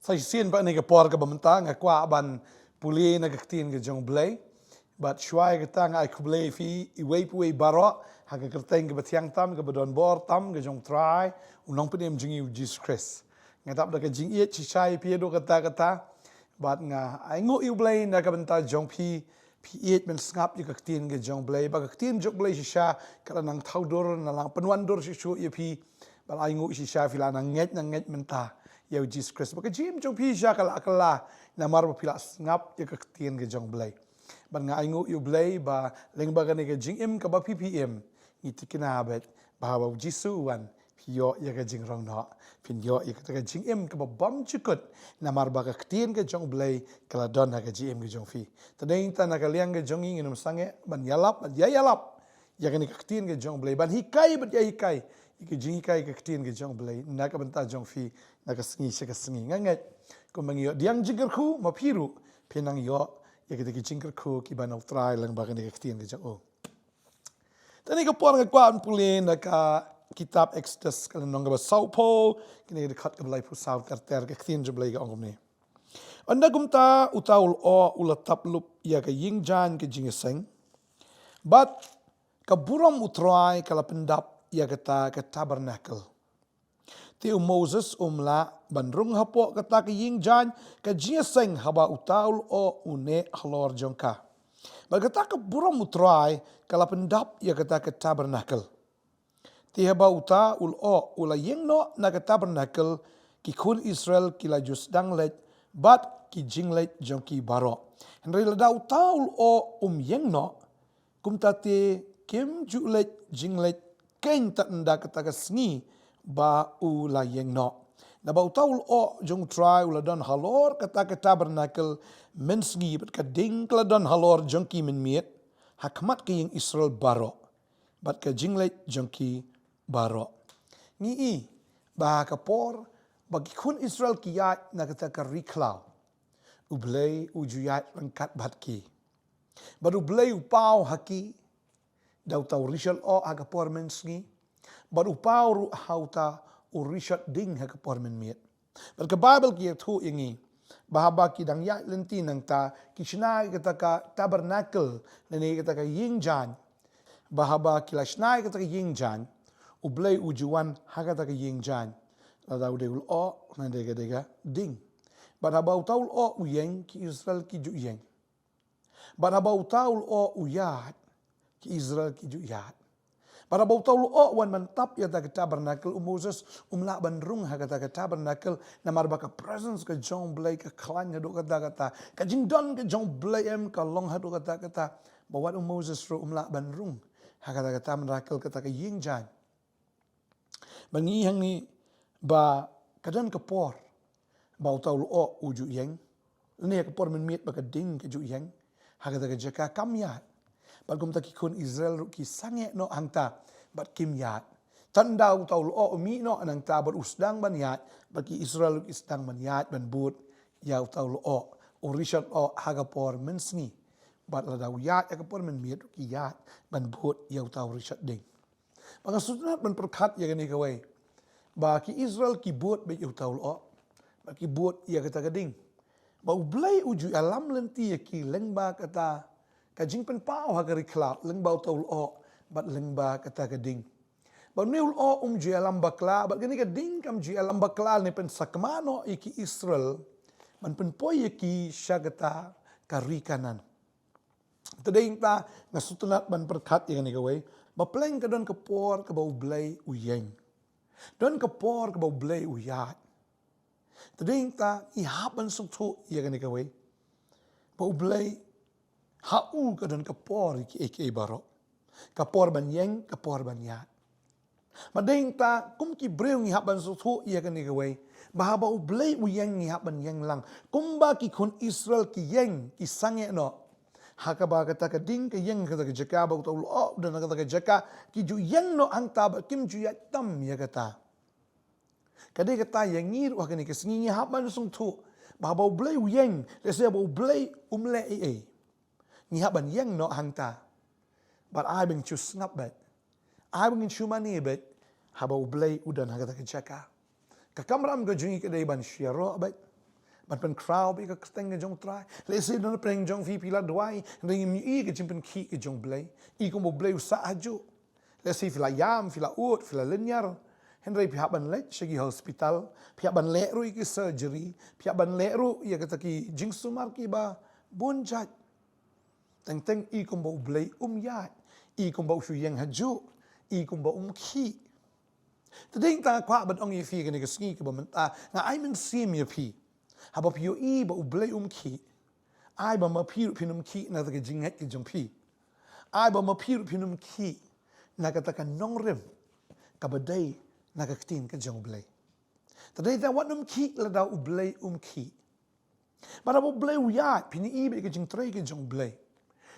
Saya sien pa ni kapor ka bamenta nga kwa ban puli na kaktin ka jong blay. But shwai kita nga aku blay fi iway puway baro ha ka kerteng ka batiang tam ka badon bor tam ka jong try unong penem jingi Jesus Christ. Nga tap da ka jing iet chishai pi do kata but nga ai ngu iu blay na ka benta jong pi iet men ngap yu kaktin ka jong blay ba kaktin jong blay shisha kala nang thaudor na lang penwan dor shishu yu pi bal ai ngu shisha fila nang nget menta. Ya Jesus Christ. Baka jim jong pisha kala na marbo pila ngap ya kaktian ke jong blay. Ban nga aingu yu blay ba leng ba gani ke jing im ka ba ppm ngiti kinabet ba ba jisu wan pio ya ke jing rong no pin yo ya ka jing im ka ba bam chukut na marba kaktian ke jong blay kala don ha ke jim ke jong fi. Tadeng ta na kaliang ke jong inginum sange ban yalap ya gani kaktian ke jong blay ban hikai bat ya hikai. Ike jing hikai kaktian ke jong blay na ka benta jong fi na kasengi ngangat ko mangiyo diang jingkerku mapiru penang yo ya kita jingkerku ki banau try lang bagan ni kaktian ke jong tani ko por nga kwan pulin na ka kitab Exodus kan nong ba saupo kini dekat ke belai pu sau terter kaktian je belai ga ongom ni anda gumta utaul o ulatap lup ya ka yingjan ke jingeseng but ka buram utrai kala pendap ya kata ke tabernacle. Tiu Moses umla bandrung hapo kata ke yingjan ke jieseng haba utaul o une halor jongka. Bagata ke buram utrai kala pendap ya kata ke tabernacle. Ti haba utaul o ula yengno na ke tabernacle ki kun Israel kila jus danglet bat ki jinglet jongki baro. Henry lada utaul o yengno kumtate kim julet jinglet kain tak nda kata sengi ba u la yeng no. Na ba utaul o jong try ula don halor kata tabernacle men sengi bat ka ding kala don halor jongki men miet hakmat ke yang Israel baro bat ka jinglet jongki baro. Ngi ba ka por bagi kun Israel kiyat na kata ka riklau u blay u juyat rangkat bat ki. Baru blay u pau haki daw tau rishal o aga por men sengi baru pau hauta u rishat ding aga por men miet. But ka Bible ki tu ingi bahaba ki dang ya lenti nang ta kishnai kata ka tabernacle nani kata ka yingjan bahaba kilashnai kata ka yingjan u blay u juan hakata ka yingjan la daw de o na dega ding. But haba utaul o u yeng ki Israel ki ju yeng. But haba utaul o u yat ki Israel ki ju yat. Para bau tahu o wan mantap ya tak tabernacle Moses umla bandrung ha kata tabernacle na marba ka presence ka jong blay ka klan ha do kata ka jingdon ka jong blay em ka long ha do kata bawat Moses ro umla bandrung ha kata tabernacle kata ka yingjan. Bangi hang ni ba kadan ka por bau tahu o uju yeng ni ka por men miet ba ka ding ka ju yeng ha kata ka jaka kamyat. Bagum ta kikun Israel ki sange no hangta bat kim yat. Tanda utaul o mi no anang ta bat usdang ban yat bagi Israel isdang ban yat ban but ya utaul o rishat o hagapor mensni bat la daw yat hagapor men miet ki yat ban but ya utaul rishat ding. Banga sunat ban perkat ya gani kawai. Bagi Israel ki but be utaul o bagi but ya kata gading. Ba ublay uju alam lenti ya ki lengba kata kajing pen pau hagari klap leng bau taul o bat leng ba kata kading ba neul o ju alam bakla bat gani kading kam ju alam bakla ne pen sakmano iki Israel man pen poi iki syagata karikanan tadeng ta ngasutunat ban perkat yang ni gawai ba pleng ka don ka por ka bau blay uyeng don ka por ka bau blay uyat tadeng ta ihapan suktu yang ni gawai bau blay hau ka don kapor ki eke baro. Kapor ban yeng, kapor ban yat. Madeng ta kum ki breu ngi haban sutu ia kan igawai. Bahaba u blay u yeng ngi haban yeng lang. Kumba ki kun Israel ki yeng ki sange no. Hakaba kata ka ding ka yeng kata ka jaka ba utaul o dan kata ka jaka ki ju yeng no ang ta ba kim ju yat tam ya kata. Kadai kata yang ngir wa kan ikasngi haban sutu. Bahaba u blay u yeng, lesa ba u blay umle e. Ngihap ban yang no hangta. But I been choose ngap bet. I been chumani bet. Haba ublay udan hagata kejaka. Kakamram ka jungi kadai ban syaro bet. บัดเป็นคราวไปก็แต่งกันจงตรายเลเซนนเปรงจงฟีพิลาดไว้เรื่องมีอีกจึงเป็นขี้กันจงเบลย์อีกงบเบลย์อุตสาหจุเลเซฟิลายามฟิลาอูดฟิลาเลนยาร์เห็นไรพิหาบันเล็กชกิฮอสพิทัลพิหาบันเละรู้อีกเซอร์เจอรี่พิหาบันเละรู้อีกตะกี้จิงสุมาร์กีบาบุญจัดแต่งอีกงบเบลย์ยาดอีกงบชูยังฮัจุอีกงบขี้แต่เด้งตาคว้าบันองยีฟีกันในกสกีกับมันตางาไอมันเสียมีพีหาบพิโออีบอุเบลย์ขี้ไอบะมาพีรุพินุมขี้น่าตะกี้จิงเฮกิจงพีไอบะมาพีรุพินุมขี้น่ากตะกันน้องเริมกับบัดได้นักตีนกันจงเบลย์แต่ได้แต่ว่านุ่มขี้ละดาวอุเบลย์ขี้มาเราเบลย์ยาดพินีอีเบกันจงเตรกันจงเบลย์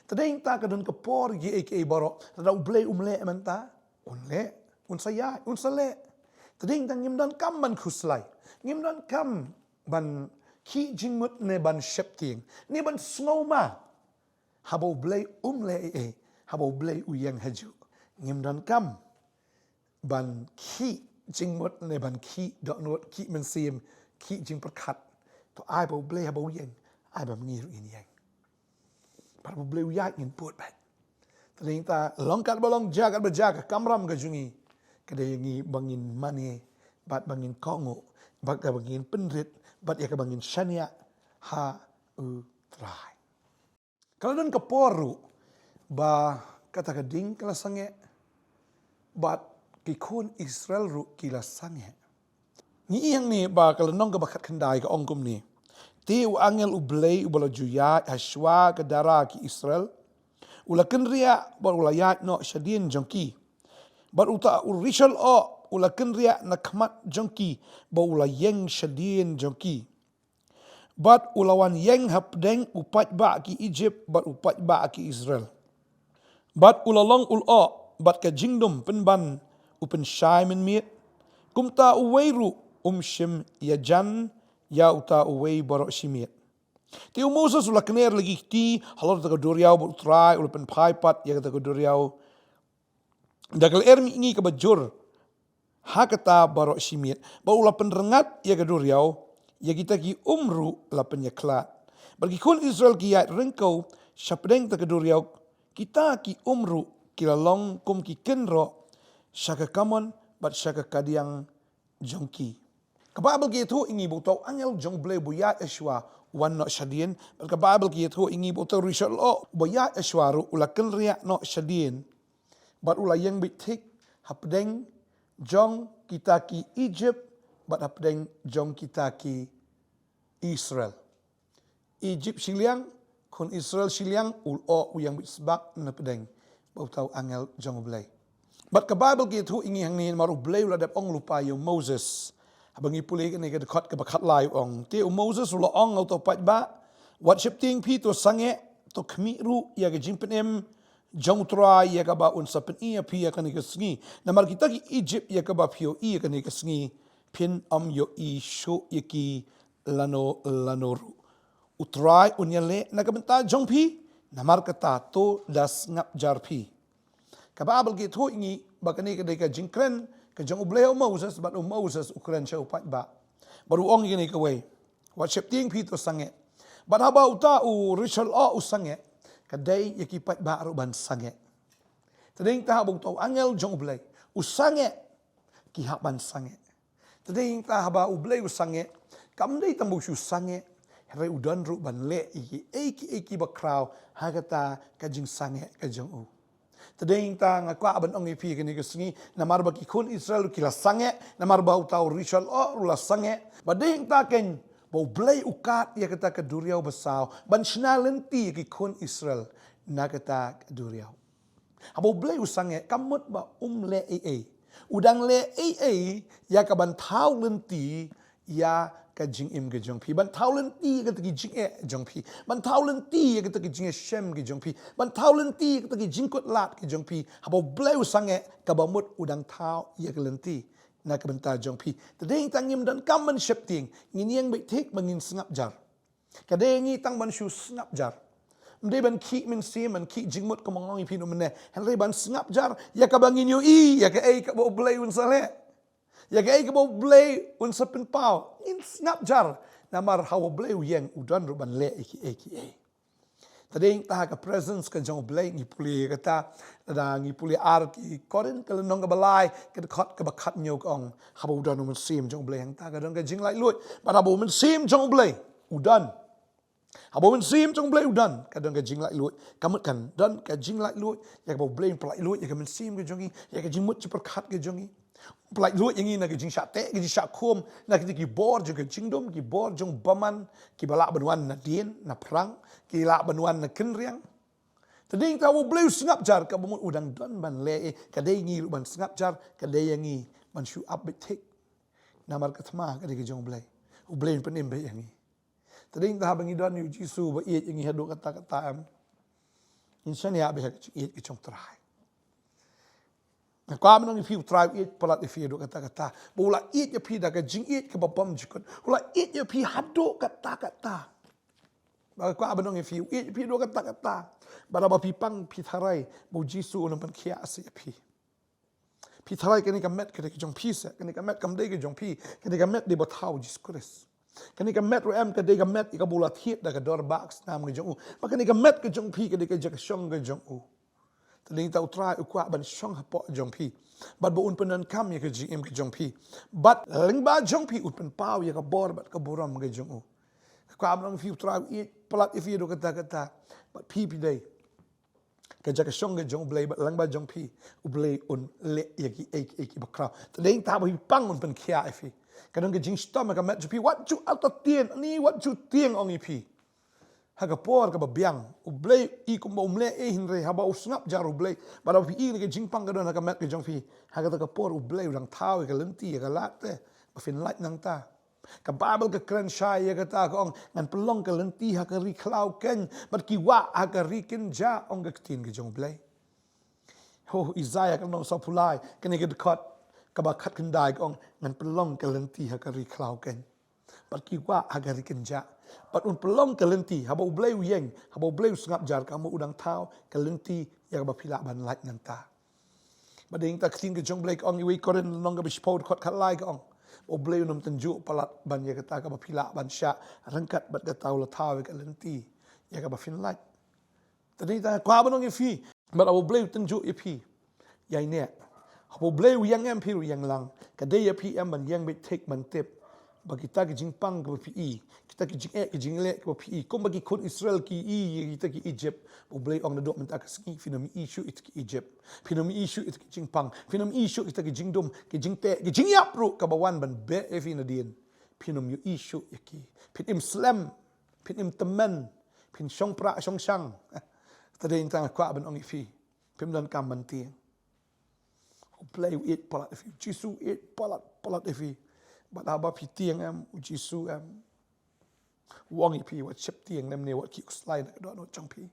แต่ได้ตากันโดนกับปอร์ยีเอเกบารอละดาวเบลย์เละมันตาเละสยายสเละแต่ได้ตั้งยิมดันกัมบันคุสไลยิมดันกัมบันขี้จิงมุดในบันเชปติงนี่บันสโนว์มาฮาบเบลย์เละฮาบเบลย์ยังฮัจูยิมดันกัมบันขี้จิงมดในบันขี้ดอกนวดขี้มันเสียมขี้จิงประคัดตัวไอ้บ่เบลย์บ่ยังไอ้แบบงี้รู้อินยังพระบ่เบลย์ยากเงินปวดไปแต่เรื่องตาลองกัดบ่ลองjaga berjaga kamram ke jungi kedai yangi bangin mani bat bangin kongo bat bangin penrit bat ya ke bangin shania ha u trai kalau dan ke poru ba kata keding kala sange bat kikun Israel ru kila sange ni yang ni ba kalau nong ke bakat kendai ke ongkum ni ti u angel u blei u bala juya hashwa ke dara ki Israel ula kenria bar ula yat no shadin jongki bar uta urishal o ula kenria nakmat jongki ba ula yeng shadin jongki bat ulawan yeng hapdeng upat ba ki Egypt bat upat ba ki Israel bat ulalong o bat ka jingdom penban upen shai men miet kumta uweiru shim yajan ya uta uwei barok shimiet Tiu Moses ula kener lagi ti halor ta doriau bu trai ula pen pai pat ya ta doriau dagal ermi ingi ka bajur hakata barok shimiet ba ula pen rengat ya ka doriau ya kita ki umru la pen yaklat bagi kun Israel ki ya rengkau syapdeng ta doriau kita ki umru kilalong kum ki kenro syaka kamon bat syaka kadiang jongki kababel ki tu ingi bu tau angel jong ble bu ya eswa wan no shadien ka Bible ki tu ingi bo to rishal o boya ashwaru ula kenria no shadien bat ula yang bitik hapdeng jong kita ki Egypt bat hapdeng jong kita ki Israel Egypt Shillong kun Israel Shillong ul o yang bisbak na pedeng bo tau angel jong blei bat ka Bible ki tu ingi hang ni maru blei ula dap ong lupa yo Moses abangi puli ni ke dekat ke bakat lai ong ti Moses ula ong auto pat ba wat shifting pi to sange to khmi ru ya ke jimpenem jong tra ya ka ba un sapen ia pi ya kan ke sngi namar kita ki Egypt ya ka ba pio i kan ke sngi pin yo i sho ya ki lanoru utrai unyale na ka benta jong pi namar kata to das ngap jar pi ka Bible ki thu ingi bakani ke deka jingkren ke jong ublei Moses bat Moses ukran cha upat ba baru ong gini ke we wat shifting pi to sange bat haba uta u ritual o usange kadai yaki pat ba ro ban sange tading ta habong to angel jong ublei usange ki haban sange tading ta haba ublei usange kam dei tambu shu sange re udan ru ban le iki ba crowd hagata kajing sange kajong u Tadeng ta ngakwa ban ong ipi kini kesengi namar baki kun Israel kila sange namar bau tau ritual o rula sange badeng ta ken bau blei ukat ya kata keduriau besau ban shnalenti ki kun Israel na kata keduriau abau blei usange kamut ba le udang le ya ka ban tau lenti ya ka jing im ke jong pi ban tau lenti ka ki jing jong pi ban tau lenti ka ki jing shem ke jong pi ban tau lenti ka ki jing kot lat ke jong pi habo bleu sange ka bamut udang tau ya ka lenti na ka benta jong pi tadeng tangim dan kaman shepting ngin yang bai tek bangin snap jar kadengi tang ban shu snap jar mde ban ki min sim man ki jing mut ka mangong pi no mene henry ban snap jar ya ka bangin yo ya ka ka bo bleu un sale ya gay ka blay un sa pinpaw in snap jar namar Haba U Blei U ieng udan ruban le eki. Tading taha ka presence ka jong Blei ngi puli kata da ngi puli ar ki korin ka nong ka balai ka khot ka bakat nyok ong Haba udan mun sim jong Blei hang ta ka dong ka jing lai lut but Haba mun sim jong Blei udan Haba mun sim jong Blei udan ka dong ka jing lai lut kamut kan dan ka jing lai lut ya ka Blei pelai lut ya ka mun sim ka jongi ya ka jing mut ci perkat ka jongi pelai lut yang ina ka jing syak te ka jing syak khum na ki bor jong ka jing dom ki bor jong baman ki balak banwan na din na perang ki lak banwan na kenriang tading ta Haba U Blei U sengap jar ka bumut udang don ban le ka dei ngi ban sengap jar ka dei yangi ban shu up betik namar ka thma ka dei jong Blei U Blei penim be yangi tading ta bangi don yu jisu ba iet yangi hadu kata am insan ya be ka iet ki chong trai na kwa menang ifi trai iet palat ifi hadu kata bola iet ya pi da ka jing iet ka babam jikot bola iet ya pi hadu kata Bagi kwa abang ifi iet pi do kata bara ba pi pang pi tharai bo jisu on pan khia se pi tharai kani ka met ka jong pi se kani ka met kam dei ka jong pi kani ka met de bo thau jis kris kani ka met ro em ka dei ka met ka bola thiet da ka dor box nam ka jong u ba kani ka met ka jong pi ka dei ka jak shong ka jong u tading ta utrai ukwa ban shong hapo jong pi bat bo un penan kam ya ka jing ka jong pi bat ling ba jong pi ut pen pau ya ka bor bat ka boram ka jong u kwa abang ifi utrai iet palat ifi do kata bat pi dei ka jaka shong ka jong Blei bat lang ba jong pi U Blei un le yaki eki bakra tading ta ba pang un pen khia ifi kadang ka jing stom ka met pi wat chu alta tien ni wat chu tieng ong ipi ha ka por ka ba biang U Blei I kum ba umle hinre ha ba usngap jar U Blei ba pi I ka jing pang ka don ka met ka jong pi ha ka por U Blei udang thau ka lenti ka lat ba fin light nang ta ka Bible ka kran shai ya kata ko ong ngan pelong ka lenti ha ka ri klau ken bat ki wa ha ka ri ken ja ong ka tin ka jong Blei ho Isaiah ka no sa pulai kan ka dekat ka ba khat kan dai ko ong ngan pelong ka lenti ha ka ri klau ken bat ki wa ha ka ri ken ja bat un pelong ka lenti ha ba U Blei U ieng ha ba U Blei U sengap jar ka mo udang thau ka lenti ya ka ba pila ban lait nang ta ba ding ta tin ka jong Blei ko ong I koren nong ka bispod khot khat lai ka ong U Blei U nam tenju palat ban ya kata ka ba pila ban sya rangkat bat ka tau la thau ka lenti ya ka ba fin light tadi ta kwa banong ifi bat U Blei U tenju ifi ya ne U Blei U yang em pi yang lang ka de ya pi em ban yang be take ban tip ba kita ki jing pang ka pi kita ki jing ki jing le ka pi kom bagi kon Israel ki kita ki Egypt U Blei ong na dok menta ka ski finam issue it ki Egypt finam issue it ki jing pang finam issue kita ki jing dom ki jing te ki jing yap ru ka bawan ban be e fin adin finam yu issue yaki pin im slam pin im temen pin shong pra shong shang tadi intang kwa ban ong ifi pim dan kam ban tieng U Blei U it palat ifi jisu it palat ifi bat haba pi tieng em jisu em wong ipi wat chip tieng nem ne wat ki kuslai na do no chong pi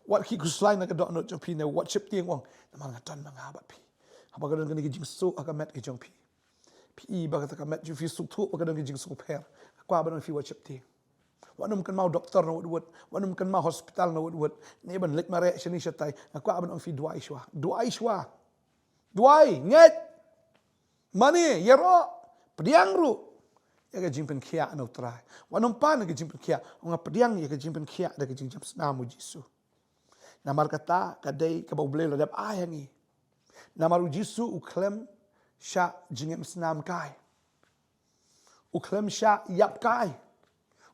wat ki kuslai na do no chong pi ne wat chip tieng wong na mang ton mang haba pi haba ka don ka ni jing su aka met ki chong pi pi ba ka met ju fi su thu ba ka don ki jing su per kwa ba don fi wat chip tieng wanum kan mau doktor no wot wanum kan mau hospital no wot ne ban lek mare shani shatai kwa ba don fi duai shwa duai nget mani yero pediang ru ya ka jing pen khia no trai wanum pan ka jing pen khia nga pediang ya ka jing pen khia da ka jing jam sna mu jisu namar kata ka dei ka ba Blei ladap ayangi namar jisu u klem sha jingem snam kai u klem sha yap kai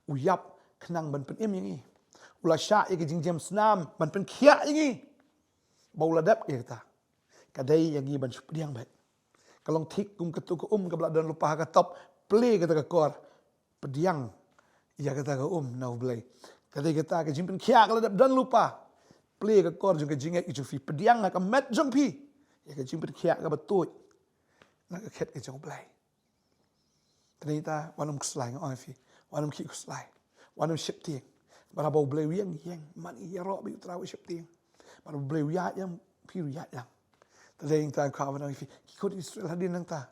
u yap knang ban pen em yangi ula sha ya ka jing jam snam ban pen khia yangi ba ladap ya kata ka dei yangi ban pediang bet kalong thik kum ketu ko ka bladan lupa ka top play kata ka kor pediang ya kata ka na U Blei kata ka jimpen khia ka ladap dan lupa play ka kor jung ka jingek ju fi pediang ka met jong pi ya ka jimpen khia ka batut na ka khet ka jong Blei ternyata wanum kuslai nga fi wanum ki kuslai wanum ship tieng bara ba U Blei U yang mani ya ro bi trawe ship tieng bara U Blei U ya yang pi ya yang tading ta ka ba fi ki ko Israel hadin nang ta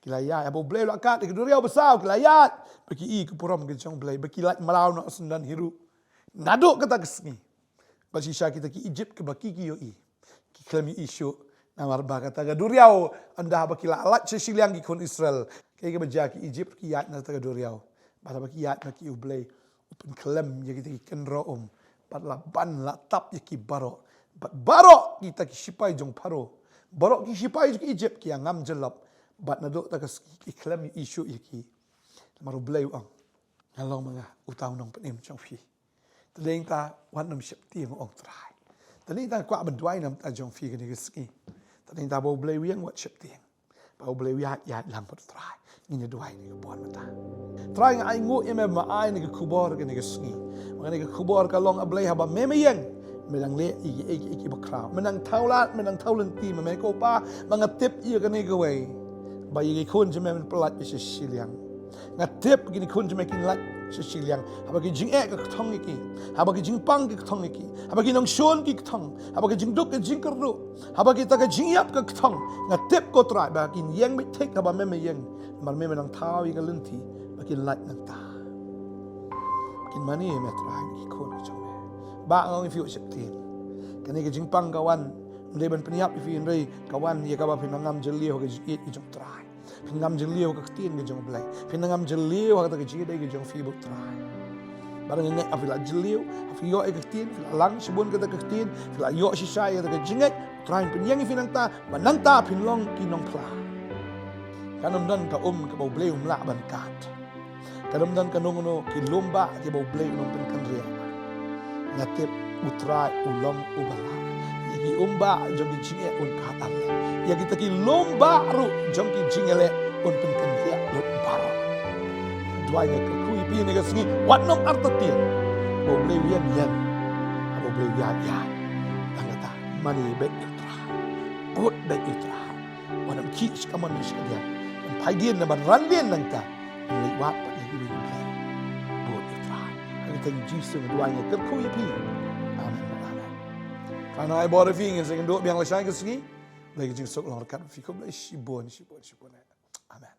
kilaya abo Blei la kat ke duriau besar kilayat bagi I ke puram ke jong Blei bagi lat malau no sendan hiru naduk kata kesni bagi sya kita ki Egypt ke baki ki yo I ki klemi isu namar ba kata ke duriau anda baki lat Shillong ki kon Israel ke baja ki Egypt ki yat na ta ke duriau Bata baki yat maki U Blei upen kelem ya kita ikan room. Bat la ban la tap ya ki barok. Bat barok kita ki sipai jong paro. Barok ki sipai ki Egypt ki ngam jelap. Bat nadok ta ki kelem isu ya ki. Maru Blei U ang. Ngalong mga utaw nong penim jong fi. Tadeng ta wan nam siap ti ong trai. Tadeng ta kwa bedwai nam ta jong fi ni ski. Tadeng ta bo Blei U yang wat siap ti. Ba Blei U ya lang pot trai. Ngin dwai ni bon mata. Trai ngai ngu eme ma ai ni khubor ke ni ski. Mga ni khubor ka long Blei haba me ieng. Menang le iki bakra. Menang taulat menang taulen ti me ko pa mga tip ia ka ni gawai. Ba yi kun je men pelat is Shillong. Ngatip gini kun je makin lat Shillong. Haba ki jing ka thong iki. Haba ki jing pang ki thong iki. Haba ki nong shon ki thong. Haba ki jing duk ki jing keru. Haba ki ta ka jing yap ka thong. Ngatip ko trai ba kin yeng mi tek haba me yeng. Mar me nang tau i ka lenti ba kin lat nang ta. Kin mani me trai ki kun ki chong. Ba ngong fi usip tin. Kani ki jing pang kawan leban peniap fi rei kawan ye ka ba pinangam jelio ka jing i jong trai. Pinangam jelio ka tin ke jong Blei. Pinangam jelio ka ta ke jide ke jong fi buk trai. Barang nge afila jelio, afio e ka tin, lang sibun ka ta ka tin, fila yo si sai ka jinget, trai penyang finang ta, manang ta pinlong kinong pla. Kanam dan ka ka Blei U la ban kat. Kanam dan ka nongono ki lomba ki Blei U pen kan ria. Ngatip utrai ulong ubala. Yagi umba jong ki jinget un katal. Yagi ta ki lomba ru jong ki jingele un pen kan ria lut baro. Dwai ka kui pi ni ka singi wat nom artatin. Blei U yan. Blei U ya. Tangata mani bet utrai. Good bet utrai. Wanam ki skaman ni sekalian. Pagin na randian nang ta. Liwat pa ni U Blei. Good utrai. Ang tang Jesus ng dwai ka kui pi. Amen. Kana ai bore fi ngin sing do biang la shai ka singi. Lagi jing sok long rekat fi ko Blei shibon. Amen.